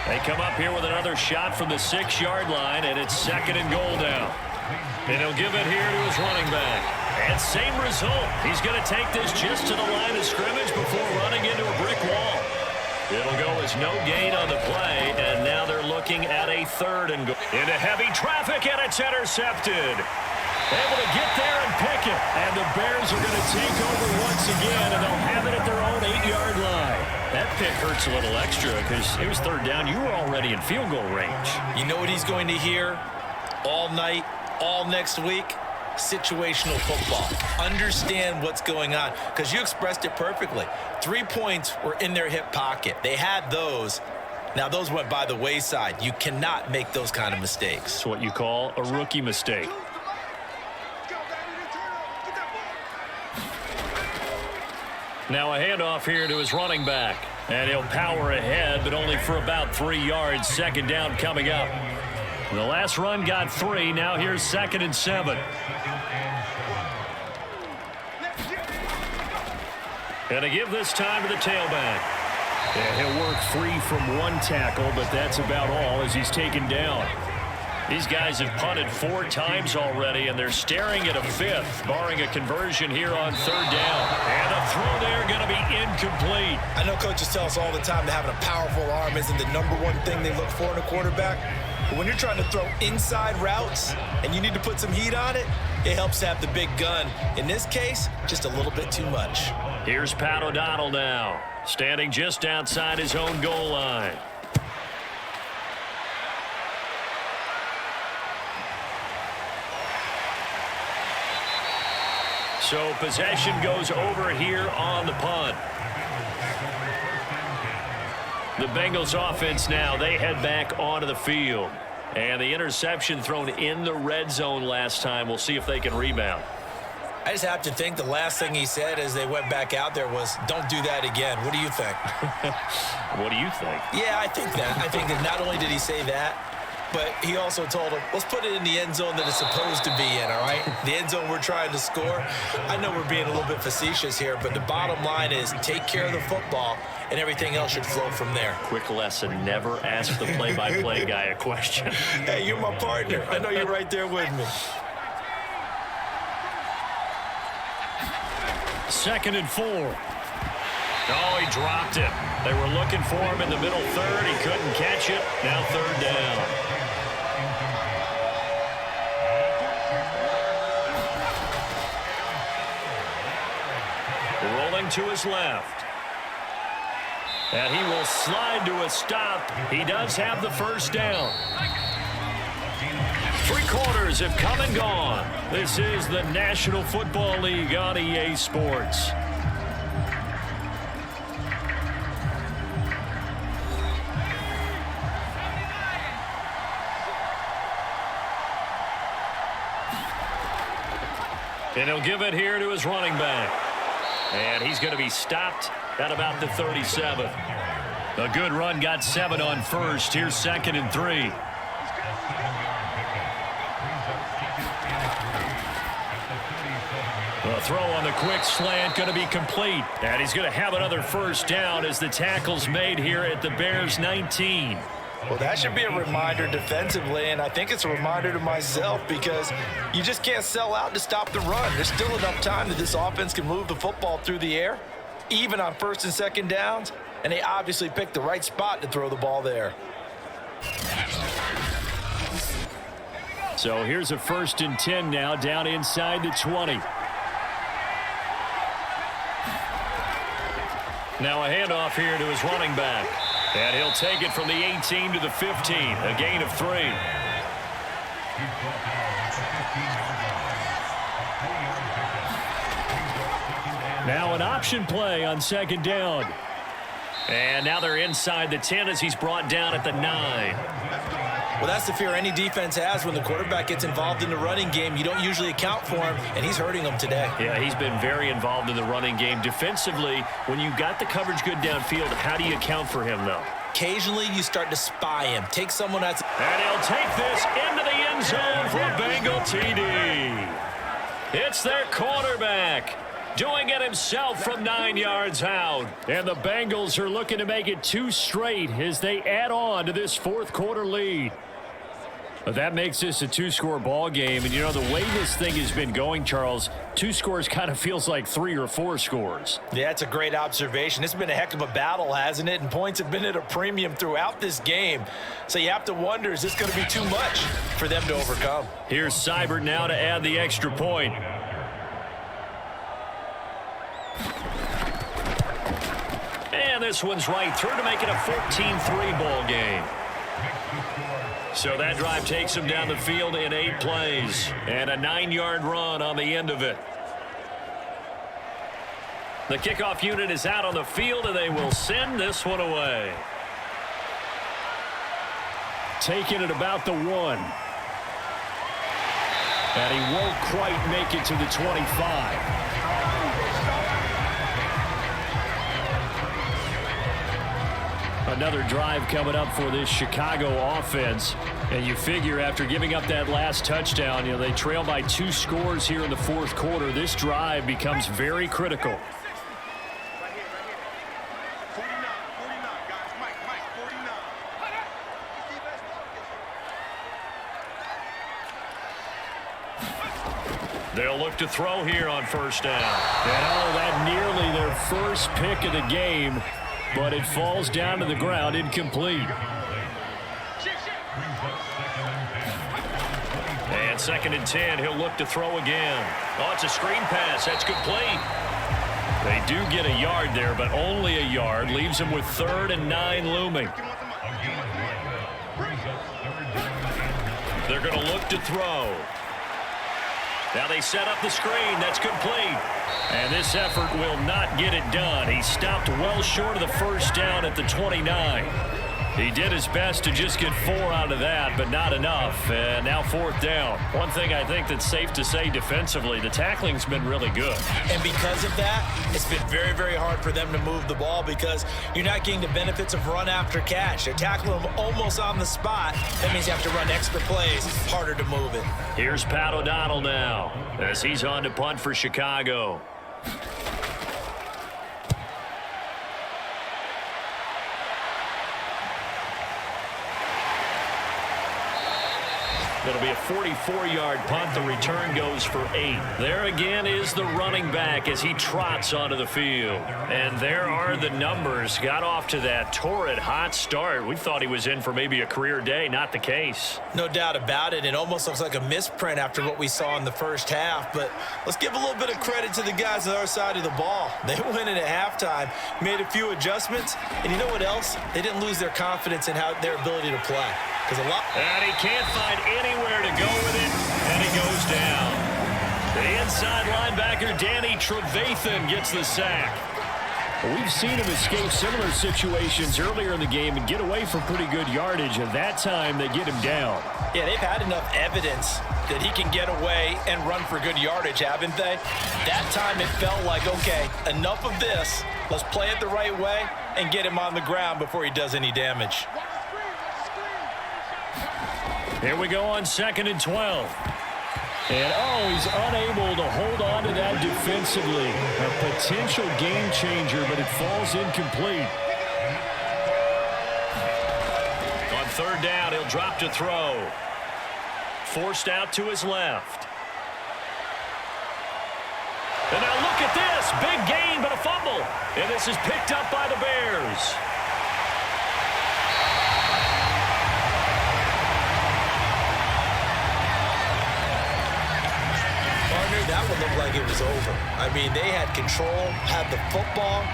They come up here with another shot from the 6-yard line, and it's 2nd and goal down. And he'll give it here to his running back. And same result. He's going to take this just to the line of scrimmage before running into a brick wall. It'll go as no gain on the play, and now they're looking at a 3rd and goal. Into heavy traffic, and it's intercepted. Able to get there and pick it. And the Bears are going to take over once again, and they'll have it at their own 8-yard line. That pick hurts a little extra because it was 3rd down. You were already in field goal range. You know what he's going to hear all night, all next week? Situational football. Understand what's going on, because you expressed it perfectly. 3 points were in their hip pocket. They had those. Now, those went by the wayside. You cannot make those kind of mistakes. It's what you call a rookie mistake. Now a handoff here to his running back. And he'll power ahead, but only for about 3 yards. Second down coming up. The last run got 3. Now here's 2nd and 7. And to give this time to the tailback. Yeah, he'll work free from one tackle, but that's about all as he's taken down. These guys have punted 4 times already, and they're staring at a 5th, barring a conversion here on 3rd down. And the throw there going to be incomplete. I know coaches tell us all the time that having a powerful arm isn't the number one thing they look for in a quarterback. But when you're trying to throw inside routes and you need to put some heat on it, it helps to have the big gun. In this case, just a little bit too much. Here's Pat O'Donnell now, standing just outside his own goal line. So possession goes over here on the punt. The Bengals offense now, they head back onto the field. And the interception thrown in the red zone last time. We'll see if they can rebound. I just have to think the last thing he said as they went back out there was, don't do that again. What do you think? What do you think? Yeah, I think that. I think that not only did he say that, but he also told him, let's put it in the end zone that it's supposed to be in, all right? The end zone we're trying to score. I know we're being a little bit facetious here, but the bottom line is take care of the football, and everything else should flow from there. Quick lesson, never ask the play-by-play guy a question. Hey, you're my partner. I know you're right there with me. 2nd and 4. Oh, he dropped it. They were looking for him in the middle 3rd. He couldn't catch it. Now 3rd down. Rolling to his left. And he will slide to a stop. He does have the 1st down. 3 quarters have come and gone. This is the National Football League on EA Sports. And he'll give it here to his running back. And he's going to be stopped at about the 37. A good run, got 7 on 1st. Here's 2nd and 3. The throw on the quick slant going to be complete. And he's going to have another 1st down as the tackle's made here at the Bears' 19. Well, that should be a reminder defensively, and I think it's a reminder to myself because you just can't sell out to stop the run. There's still enough time that this offense can move the football through the air, even on 1st and 2nd downs, and they obviously picked the right spot to throw the ball there. So here's a 1st and 10 now, down inside the 20. Now a handoff here to his running back. And he'll take it from the 18 to the 15, a gain of 3. Now an option play on 2nd down. And now they're inside the 10 as he's brought down at the 9. Well, that's the fear any defense has when the quarterback gets involved in the running game. You don't usually account for him, and he's hurting them today. Yeah, he's been very involved in the running game. Defensively, when you got the coverage good downfield, how do you account for him, though? Occasionally, you start to spy him. Take someone that's... And he'll take this into the end zone for a Bengal TD. It's their quarterback doing it himself from 9 yards out. And the Bengals are looking to make it 2 straight as they add on to this 4th quarter lead. But that makes this a 2-score ball game. And, you know, the way this thing has been going, Charles, 2 scores kind of feels like 3 or 4 scores. Yeah, it's a great observation. It's been a heck of a battle, hasn't it? And points have been at a premium throughout this game. So you have to wonder, is this going to be too much for them to overcome? Here's Seibert now to add the extra point. And this one's right through to make it a 14-3 ball game. So that drive takes him down the field in 8 plays. And a 9-yard run on the end of it. The kickoff unit is out on the field, and they will send this one away. Taking it about the 1. And he won't quite make it to the 25. Another drive coming up for this Chicago offense. And you figure after giving up that last touchdown, they trail by 2 scores here in the fourth quarter. This drive becomes very critical. They'll look to throw here on first down. And that nearly their first pick of the game, but it falls down to the ground incomplete. And 2nd and 10, he'll look to throw again. Oh, it's a screen pass. That's complete. They do get a yard there, but only a yard. Leaves them with 3rd and 9 looming. They're going to look to throw. Now they set up the screen. That's complete. And this effort will not get it done. He stopped well short of the first down at the 29. He did his best to just get 4 out of that, but not enough. And now 4th down. One thing I think that's safe to say defensively, the tackling's been really good. And because of that, it's been very, very hard for them to move the ball because you're not getting the benefits of run after catch. They're tackling them almost on the spot. That means you have to run extra plays, harder to move it. Here's Pat O'Donnell now as he's on to punt for Chicago. It'll be a 44-yard punt. The return goes for 8. There again is the running back as he trots onto the field. And there are the numbers. Got off to that torrid hot start. We thought he was in for maybe a career day. Not the case. No doubt about it. It almost looks like a misprint after what we saw in the first half. But let's give a little bit of credit to the guys on our side of the ball. They went in at halftime, made a few adjustments. And you know what else? They didn't lose their confidence in their ability to play. And he can't find anywhere to go with it, and he goes down. The inside linebacker, Danny Trevathan, gets the sack. We've seen him escape similar situations earlier in the game and get away from pretty good yardage, and that time they get him down. Yeah, they've had enough evidence that he can get away and run for good yardage, haven't they? That time it felt like, okay, enough of this. Let's play it the right way and get him on the ground before he does any damage. Here we go on 2nd and 12. And, he's unable to hold on to that defensively. A potential game changer, but it falls incomplete. On 3rd down, he'll drop to throw. Forced out to his left. And now look at this. Big gain, but a fumble. And this is picked up by the Bears. That would look like it was over. I mean, they had control, had the football,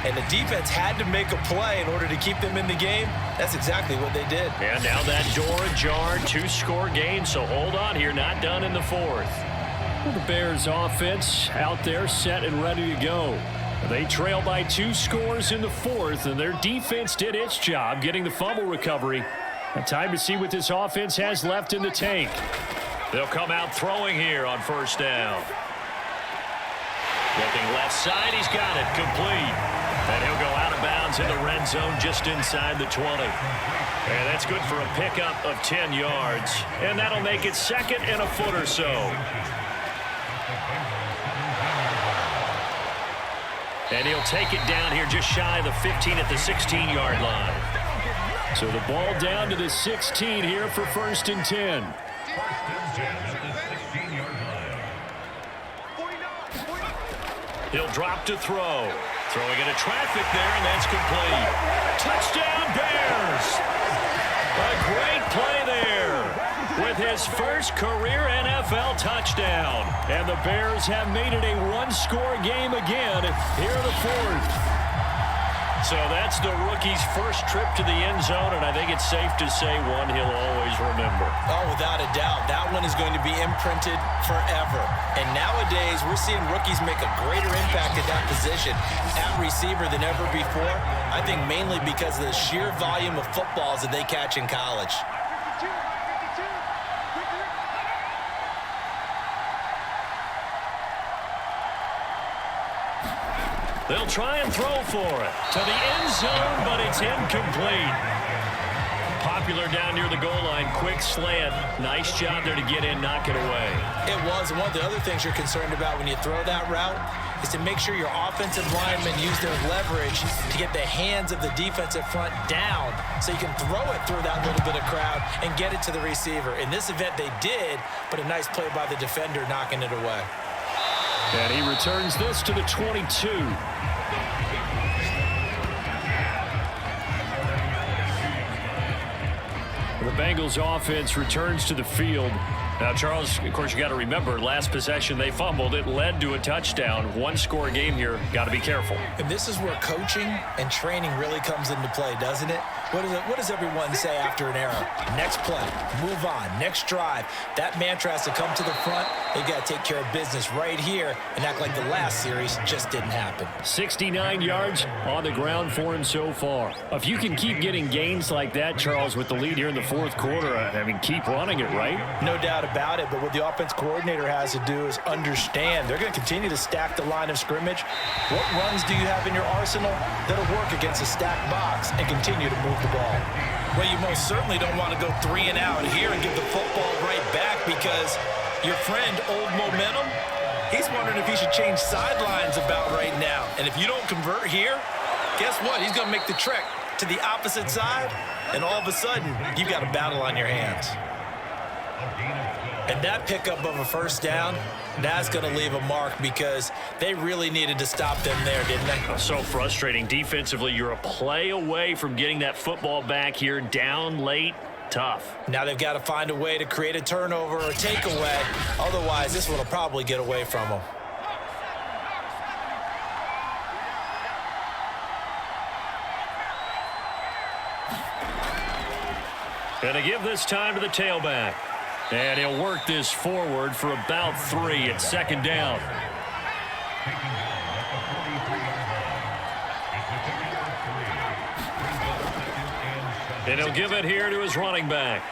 and the defense had to make a play in order to keep them in the game. That's exactly what they did. And now that door ajar, 2-score game, so hold on here, not done in the 4th. Well, the Bears offense out there set and ready to go. They trail by 2 scores in the 4th, and their defense did its job getting the fumble recovery. And time to see what this offense has left in the tank. They'll come out throwing here on 1st down. Looking left side, he's got it, complete. And he'll go out of bounds in the red zone just inside the 20. And that's good for a pickup of 10 yards. And that'll make it 2nd and a foot or so. And he'll take it down here just shy of the 15 at the 16-yard line. So the ball down to the 16 here for 1st and 10. He'll drop to throw. Throwing into traffic there, and that's complete. Touchdown, Bears! A great play there with his first career NFL touchdown. And the Bears have made it a 1-score game again here in the 4th. So that's the rookie's first trip to the end zone, and I think it's safe to say one he'll always remember. Oh, without a doubt. That one is going to be imprinted forever. And nowadays, we're seeing rookies make a greater impact at that position at receiver than ever before. I think mainly because of the sheer volume of footballs that they catch in college. They'll try and throw for it. To the end zone, but it's incomplete. Popular down near the goal line. Quick slant. Nice job there to get in, knock it away. It was. And one of the other things you're concerned about when you throw that route is to make sure your offensive linemen use their leverage to get the hands of the defensive front down so you can throw it through that little bit of crowd and get it to the receiver. In this event, they did, but a nice play by the defender knocking it away. And he returns this to the 22. The Bengals offense returns to the field. Now, Charles, of course, you got to remember, last possession they fumbled. It led to a touchdown. One-score game here. Got to be careful. And this is where coaching and training really comes into play, doesn't it? What does everyone say after an error? Next play, move on, next drive. That mantra has to come to the front. They got to take care of business right here and act like the last series just didn't happen. 69 yards on the ground for him so far. If you can keep getting gains like that, Charles, with the lead here in the fourth quarter, I mean, keep running it, right? No doubt about it, but what the offense coordinator has to do is understand they're going to continue to stack the line of scrimmage. What runs do you have in your arsenal that'll work against a stacked box and continue to move the ball? Well, you most certainly don't want to go 3 and out here and give the football right back because your friend, Old Momentum, he's wondering if he should change sidelines about right now. And if you don't convert here, guess what? He's going to make the trek to the opposite side, and all of a sudden, you've got a battle on your hands. And that pickup of a first down, that's going to leave a mark because they really needed to stop them there, didn't they? So frustrating. Defensively, you're a play away from getting that football back here, down late. Tough. Now they've got to find a way to create a turnover or a takeaway. Otherwise, this one will probably get away from them. Going to give this time to the tailback. And he'll work this forward for about 3 at second down. And he'll give it here to his running back.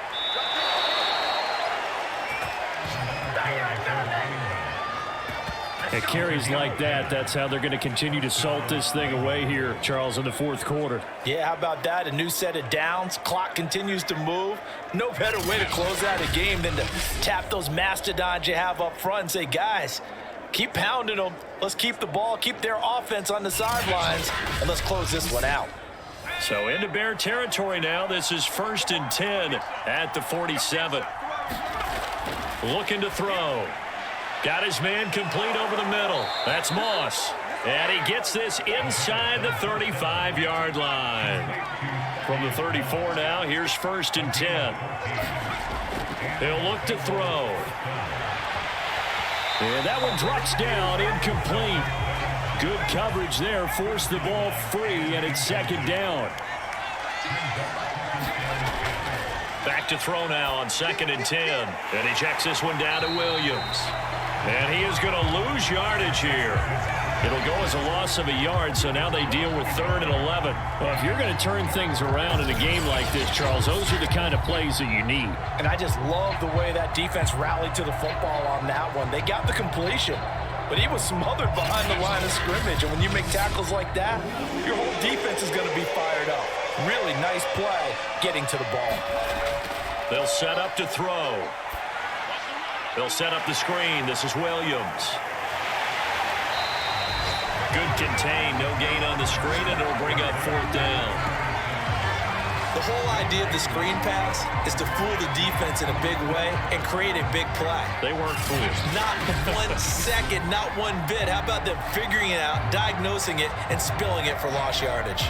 It carries like that. That's how they're going to continue to salt this thing away here, Charles, in the fourth quarter. Yeah, how about that? A new set of downs. Clock continues to move. No better way to close out a game than to tap those mastodons you have up front and say, guys, keep pounding them. Let's keep the ball, keep their offense on the sidelines, and let's close this one out. So into Bear territory now. This is 1st and 10 at the 47. Looking to throw. Got his man complete over the middle. That's Moss. And he gets this inside the 35-yard line. From the 34 now, here's 1st and 10. He'll look to throw. And that one drops down, incomplete. Good coverage there, forced the ball free, and it's 2nd down. Back to throw now on 2nd and 10. And he checks this one down to Williams. And he is going to lose yardage here. It'll go as a loss of a yard, so now they deal with 3rd and 11. Well, if you're going to turn things around in a game like this, Charles, those are the kind of plays that you need. And I just love the way that defense rallied to the football on that one. They got the completion, but he was smothered behind the line of scrimmage. And when you make tackles like that, your whole defense is going to be fired up. Really nice play getting to the ball. They'll set up to throw. They'll set up the screen. This is Williams. Good contain. No gain on the screen, and it'll bring up 4th down. The whole idea of the screen pass is to fool the defense in a big way and create a big play. They weren't fooled. Not 1 second, not one bit. How about them figuring it out, diagnosing it, and spilling it for lost yardage?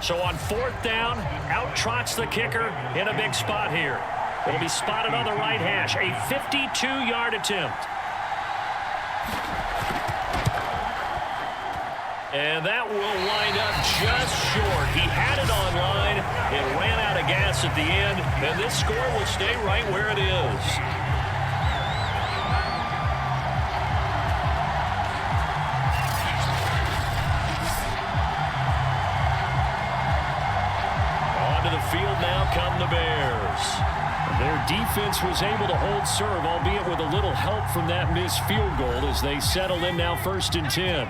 So on 4th down, out trots the kicker in a big spot here. It'll be spotted on the right hash. A 52-yard attempt. And that will wind up just short. He had it on line. It ran out of gas at the end. And this score will stay right where it is. Field now come the Bears. Their defense defense was able to hold serve, albeit with a little help from that missed field goal as they settle in now 1st and 10.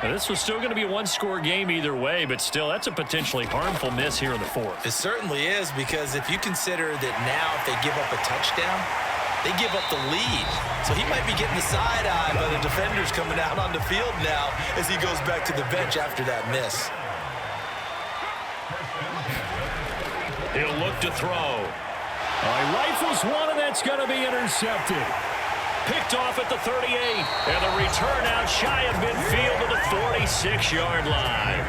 Now, this was still going to be a one-score game either way, but still, that's a potentially harmful miss here in the 4th. It certainly is, because if you consider that now if they give up a touchdown, they give up the lead. So he might be getting the side eye by the defenders coming out on the field now as he goes back to the bench after that miss. He'll look to throw. He rifles one, and that's going to be intercepted. Picked off at the 38, and the return out shy of midfield to the 46-yard line.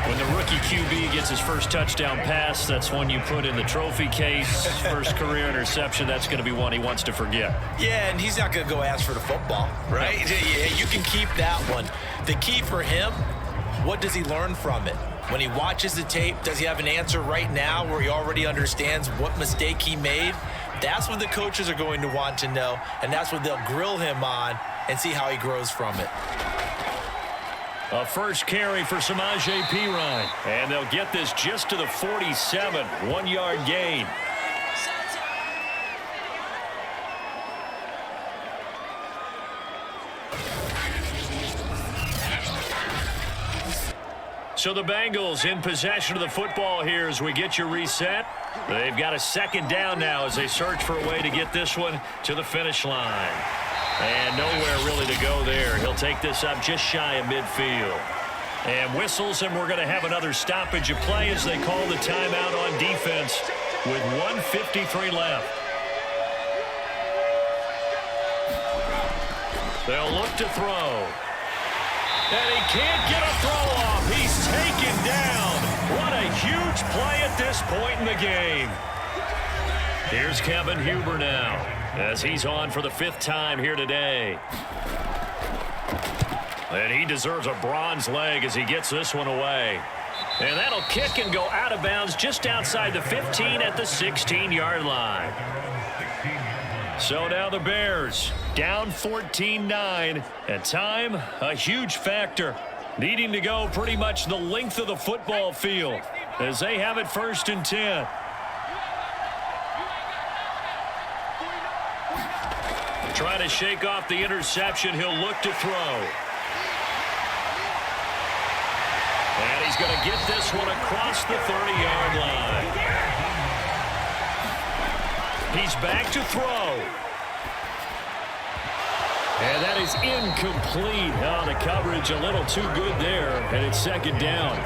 When the rookie QB gets his first touchdown pass, that's one you put in the trophy case. First career interception, that's going to be one he wants to forget. Yeah, and he's not going to go ask for the football, right? Yeah, you can keep that one. The key for him, what does he learn from it? When he watches the tape, does he have an answer right now where he already understands what mistake he made? That's what the coaches are going to want to know, and that's what they'll grill him on and see how he grows from it. A first carry for Samaje Perine, and they'll get this just to the 47, 1-yard gain. So the Bengals in possession of the football here as we get you reset. They've got a 2nd down now as they search for a way to get this one to the finish line. And nowhere really to go there. He'll take this up just shy of midfield. And whistles, and we're going to have another stoppage of play as they call the timeout on defense with 1:53 left. They'll look to throw. And he can't get a throw off. He's taken down. What a huge play at this point in the game. Here's Kevin Huber now as he's on for the 5th time here today. And he deserves a bronze leg as he gets this one away. And that'll kick and go out of bounds just outside the 15 at the 16-yard line. So now the Bears down 14-9, and time a huge factor, needing to go pretty much the length of the football field as they have it 1st and 10. Trying to shake off the interception, he'll look to throw. And he's going to get this one across the 30-yard line. He's back to throw. And that is incomplete. Oh, the coverage a little too good there, and it's 2nd down.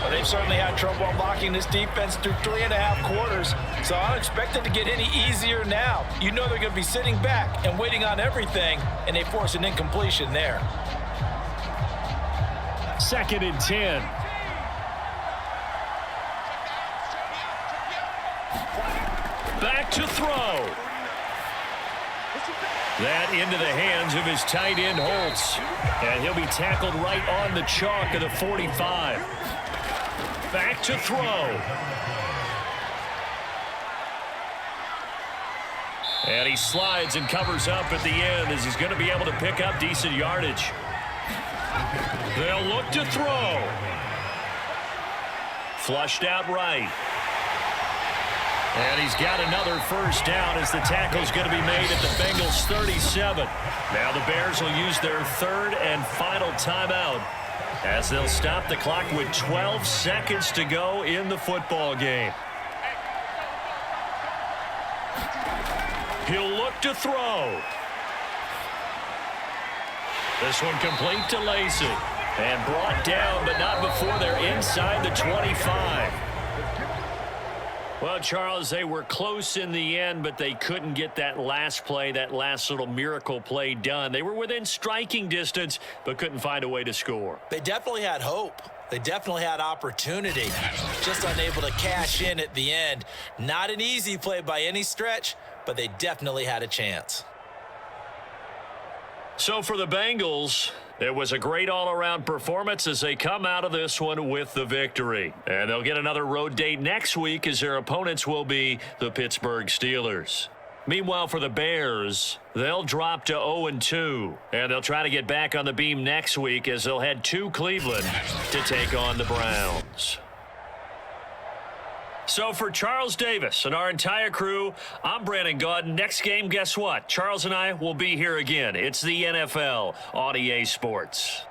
Well, they've certainly had trouble unlocking this defense through 3.5 quarters, so I don't expect it to get any easier now. You know they're going to be sitting back and waiting on everything, and they force an incompletion there. 2nd and 10. Back to throw. That into the hands of his tight end, Holtz. And he'll be tackled right on the chalk of the 45. Back to throw. And he slides and covers up at the end as he's going to be able to pick up decent yardage. They'll look to throw. Flushed out right. And he's got another 1st down as the tackle's going to be made at the Bengals 37. Now the Bears will use their 3rd and final timeout as they'll stop the clock with 12 seconds to go in the football game. He'll look to throw. This one complete to Lacey. And brought down, but not before they're inside the 25. Well, Charles, they were close in the end, but they couldn't get that last play, that last little miracle play done. They were within striking distance, but couldn't find a way to score. They definitely had hope. They definitely had opportunity. Just unable to cash in at the end. Not an easy play by any stretch, but they definitely had a chance. So for the Bengals, it was a great all-around performance as they come out of this one with the victory. And they'll get another road date next week as their opponents will be the Pittsburgh Steelers. Meanwhile, for the Bears, they'll drop to 0-2, and they'll try to get back on the beam next week as they'll head to Cleveland to take on the Browns. So for Charles Davis and our entire crew, I'm Brandon Gaudin. Next game, guess what? Charles and I will be here again. It's the NFL on EA Sports.